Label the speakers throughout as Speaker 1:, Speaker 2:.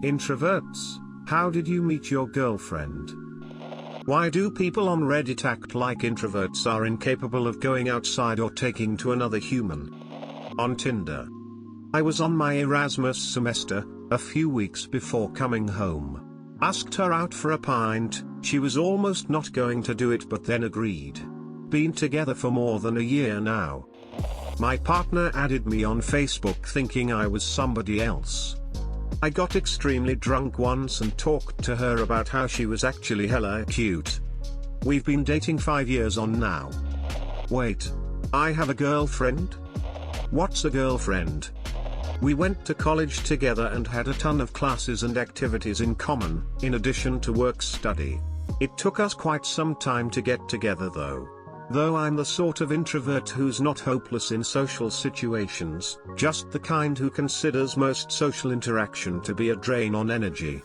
Speaker 1: Introverts, how did you meet your girlfriend? Why do people on Reddit act like introverts are incapable of going outside or taking to another human? On Tinder. I was on my Erasmus semester, a few weeks before coming home. Asked her out for a pint, she was almost not going to do it but then agreed. Been together for more than a year now. My partner added me on Facebook thinking I was somebody else. I got extremely drunk once and talked to her about how she was actually hella cute. We've been dating 5 years on now. Wait, I have a girlfriend? What's a girlfriend? We went to college together and had a ton of classes and activities in common, in addition to work-study. It took us quite some time to get together though. Though I'm the sort of introvert who's not hopeless in social situations, just the kind who considers most social interaction to be a drain on energy.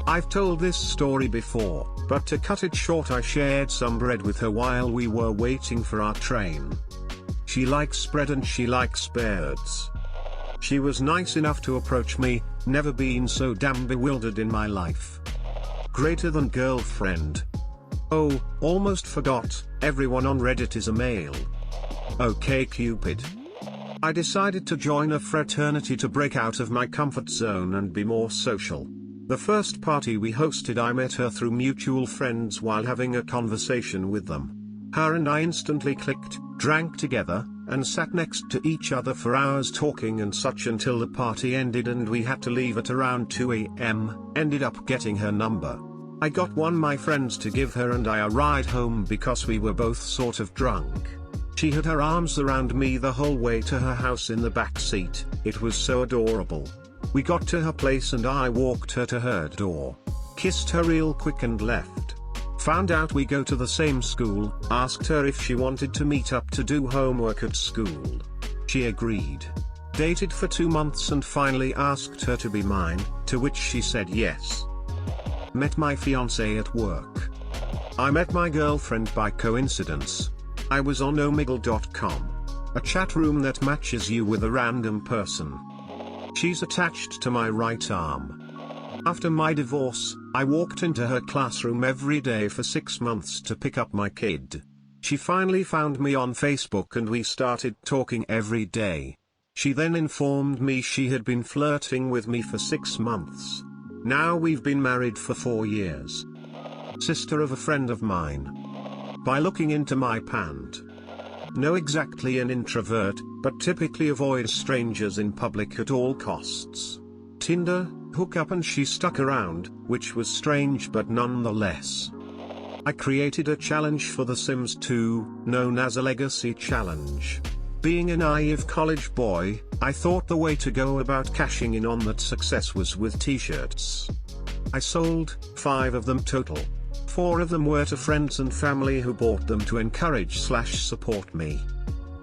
Speaker 1: I've told this story before, but to cut it short, I shared some bread with her while we were waiting for our train. She likes bread and she likes birds. She was nice enough to approach me, never been so damn bewildered in my life. Greater than girlfriend. Oh, almost forgot, everyone on Reddit is a male. Okay Cupid. I decided to join a fraternity to break out of my comfort zone and be more social. The first party we hosted, I met her through mutual friends while having a conversation with them. Her and I instantly clicked, drank together, and sat next to each other for hours talking and such until the party ended and we had to leave at around 2 AM, ended up getting her number. I got my friends to give her and I a ride home because we were both sort of drunk. She had her arms around me the whole way to her house in the back seat, it was so adorable. We got to her place and I walked her to her door. Kissed her real quick and left. Found out we go to the same school, asked her if she wanted to meet up to do homework at school. She agreed. Dated for 2 months and finally asked her to be mine, to which she said yes. Met my fiance at work. I met my girlfriend by coincidence. I was on omegle.com. A chat room that matches you with a random person. She's attached to my right arm. After my divorce, I walked into her classroom every day for 6 months to pick up my kid. She finally found me on Facebook and we started talking every day. She then informed me she had been flirting with me for 6 months. Now we've been married for 4 years. Sister of a friend of mine. By looking into my pant. No, exactly an introvert, but typically avoids strangers in public at all costs. Tinder, hookup, and she stuck around, which was strange but nonetheless. I created a challenge for The Sims 2, known as a legacy challenge. Being a naive college boy, I thought the way to go about cashing in on that success was with t-shirts. I sold 5 of them total. 4 of them were to friends and family who bought them to encourage/support me.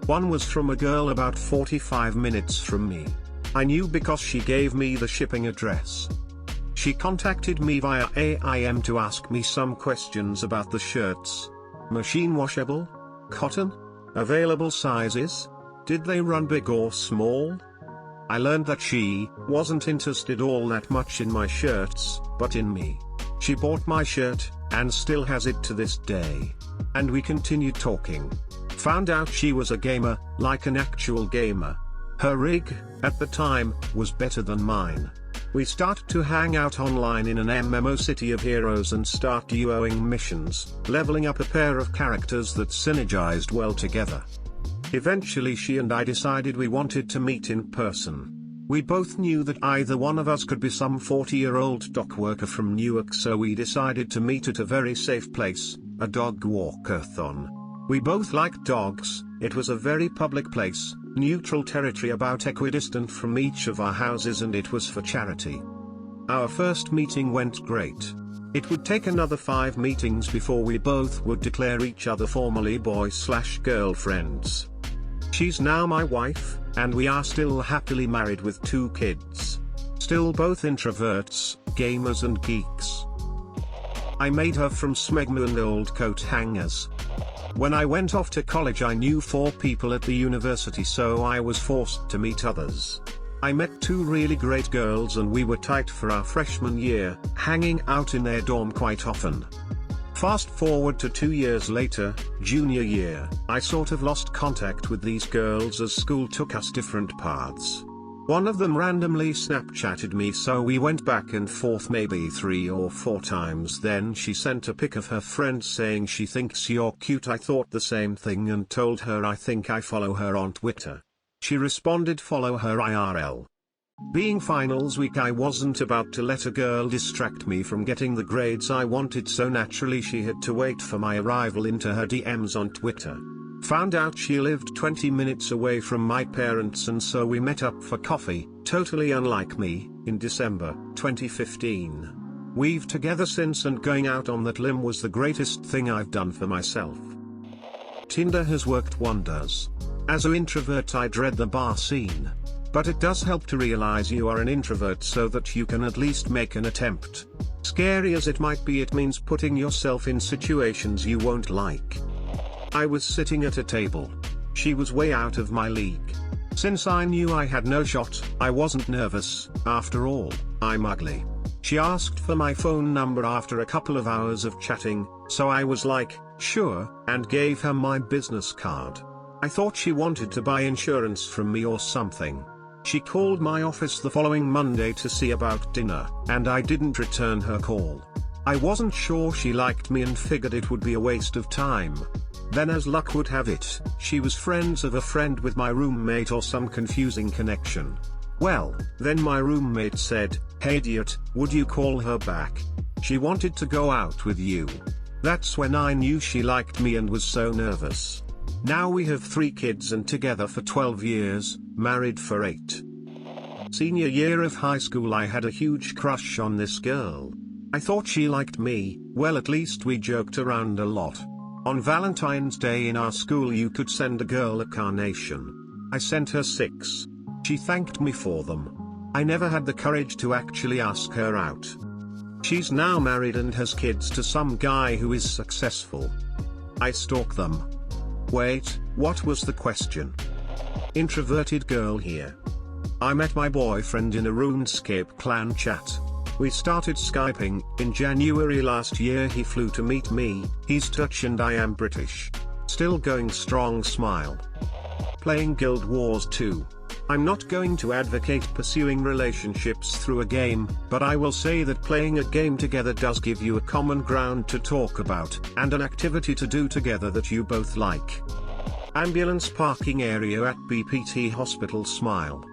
Speaker 1: One was from a girl about 45 minutes from me. I knew because she gave me the shipping address. She contacted me via AIM to ask me some questions about the shirts. Machine washable? Cotton? Available sizes? Did they run big or small? I learned that she wasn't interested all that much in my shirts, but in me. She bought my shirt, and still has it to this day. And we continued talking. Found out she was a gamer, like an actual gamer. Her rig, at the time, was better than mine. We started to hang out online in an MMO City of Heroes and start duoing missions, leveling up a pair of characters that synergized well together. Eventually she and I decided we wanted to meet in person. We both knew that either one of us could be some 40-year-old dock worker from Newark, so we decided to meet at a very safe place, a dog walkathon. We both liked dogs, it was a very public place, neutral territory about equidistant from each of our houses, and it was for charity. Our first meeting went great. It would take another 5 meetings before we both would declare each other formally boy/girlfriends. She's now my wife, and we are still happily married with 2 kids. Still both introverts, gamers and geeks. I made her from smegma and old coat hangers. When I went off to college I knew 4 people at the university, so I was forced to meet others. I met two really great girls and we were tight for our freshman year, hanging out in their dorm quite often. Fast forward to 2 years later, junior year, I sort of lost contact with these girls as school took us different paths. One of them randomly Snapchatted me, so we went back and forth maybe 3 or 4 times. Then she sent a pic of her friend saying she thinks you're cute. I thought the same thing and told her I think I follow her on Twitter. She responded follow her IRL. Being finals week, I wasn't about to let a girl distract me from getting the grades I wanted, so naturally she had to wait for my arrival into her DMs on Twitter. Found out she lived 20 minutes away from my parents, and so we met up for coffee, totally unlike me, in December 2015. We've together since, and going out on that limb was the greatest thing I've done for myself. Tinder has worked wonders. As an introvert I dread the bar scene. But it does help to realize you are an introvert so that you can at least make an attempt. Scary as it might be, it means putting yourself in situations you won't like. I was sitting at a table. She was way out of my league. Since I knew I had no shot, I wasn't nervous. After all, I'm ugly. She asked for my phone number after a couple of hours of chatting, so I was like, sure, and gave her my business card. I thought she wanted to buy insurance from me or something. She called my office the following Monday to see about dinner, and I didn't return her call. I wasn't sure she liked me and figured it would be a waste of time. Then as luck would have it, she was friends of a friend with my roommate or some confusing connection. Well, then my roommate said, hey idiot, would you call her back? She wanted to go out with you. That's when I knew she liked me and was so nervous. Now we have 3 kids and together for 12 years, married for 8. Senior year of high school I had a huge crush on this girl. I thought she liked me, well at least we joked around a lot. On Valentine's Day in our school you could send a girl a carnation. I sent her 6. She thanked me for them. I never had the courage to actually ask her out. She's now married and has kids to some guy who is successful. I stalk them. Wait, what was the question? Introverted girl here. I met my boyfriend in a RuneScape clan chat. We started Skyping. In January last year he flew to meet me. He's Dutch and I am British. Still going strong, smile. Playing Guild Wars 2. I'm not going to advocate pursuing relationships through a game, but I will say that playing a game together does give you a common ground to talk about, and an activity to do together that you both like. Ambulance parking area at BPT hospital, smile.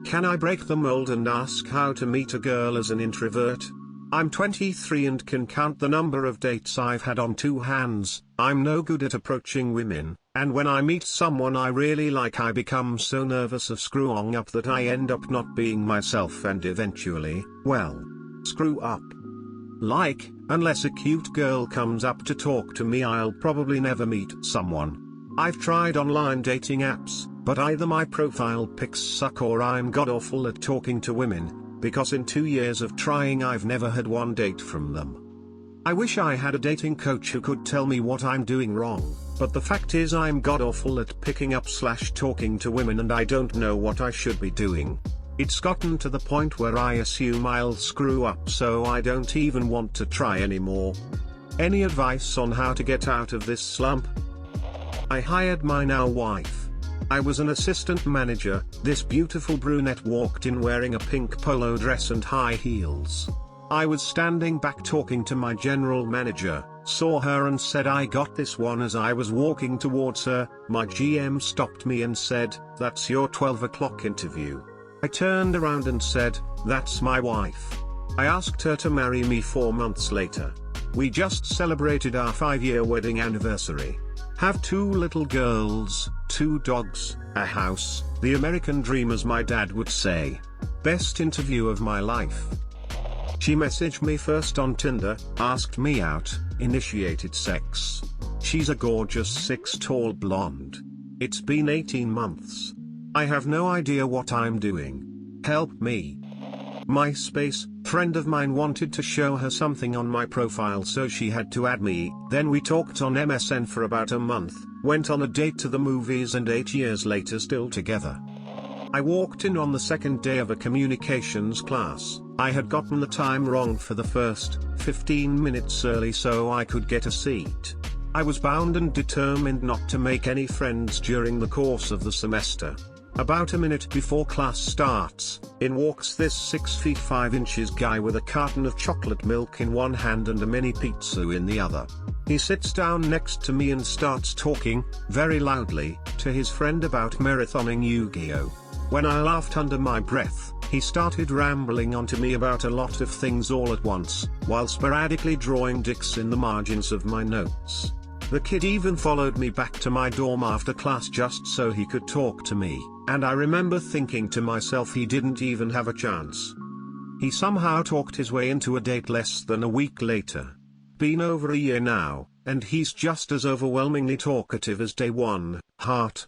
Speaker 1: Can I break the mold and ask how to meet a girl as an introvert? I'm 23 and can count the number of dates I've had on 2 hands. I'm no good at approaching women, and when I meet someone I really like I become so nervous of screwing up that I end up not being myself and eventually, well, screw up. Like, unless a cute girl comes up to talk to me I'll probably never meet someone. I've tried online dating apps, but either my profile pics suck or I'm god-awful at talking to women, because in 2 years of trying I've never had one date from them. I wish I had a dating coach who could tell me what I'm doing wrong, but the fact is I'm god-awful at picking up / talking to women and I don't know what I should be doing. It's gotten to the point where I assume I'll screw up, so I don't even want to try anymore. Any advice on how to get out of this slump? I hired my now wife. I was an assistant manager. This beautiful brunette walked in wearing a pink polo dress and high heels. I was standing back talking to my general manager, saw her and said I got this one. As I was walking towards her, my GM stopped me and said, that's your 12 o'clock interview. I turned around and said, that's my wife. I asked her to marry me 4 months later. We just celebrated our 5-year wedding anniversary. Have 2 little girls, 2 dogs, a house, the American dream as my dad would say. Best interview of my life. She messaged me first on Tinder, asked me out, initiated sex. She's a gorgeous 6 tall blonde. It's been 18 months. I have no idea what I'm doing. Help me. MySpace, friend of mine wanted to show her something on my profile so she had to add me. Then we talked on MSN for about a month, went on a date to the movies and 8 years later still together. I walked in on the second day of a communications class. I had gotten the time wrong for the first 15 minutes early so I could get a seat. I was bound and determined not to make any friends during the course of the semester. About a minute before class starts, in walks this 6 feet 5 inches guy with a carton of chocolate milk in one hand and a mini pizza in the other. He sits down next to me and starts talking, very loudly, to his friend about marathoning Yu-Gi-Oh! When I laughed under my breath, he started rambling on to me about a lot of things all at once, while sporadically drawing dicks in the margins of my notes. The kid even followed me back to my dorm after class just so he could talk to me, and I remember thinking to myself he didn't even have a chance. He somehow talked his way into a date less than a week later. Been over a year now, and he's just as overwhelmingly talkative as day one. Heart.